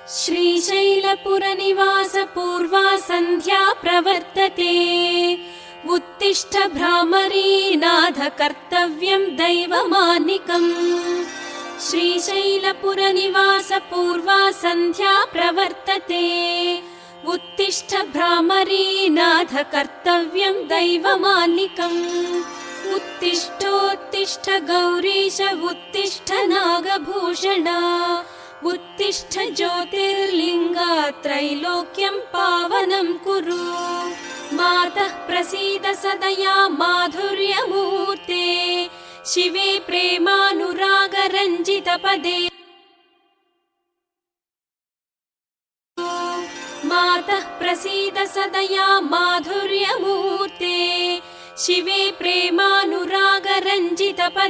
श्रीशैलपुरनिवास पूर्वा सन्ध्या प्रवर्तते। उत्तिष्ठ भ्रामरी नाथ कर्तव्यं दैवमानिकम्। श्रीशैलपुरनिवास पूर्वा सन्ध्या प्रवर्तते। उत्तिष्ठ भ्रामरी नाथ कर्तव्यं दैवमानिकम्। उत्तिष्ठोत्तिष्ठ गौरीश उत्तिष्ठ नागभूषणा। उत्तिष्ठ ज्योतिर्लिङ्गा त्रैलोक्यं पावनं कुरु। मातः प्रसीद सदया माधुर्यमूर्ते। शिवे प्रेमानुरागरञ्जितपदे। मातः प्रसीद सदया माधुर्यमूर्ते। शिवे प्रेमानुरागरञ्जितपदे।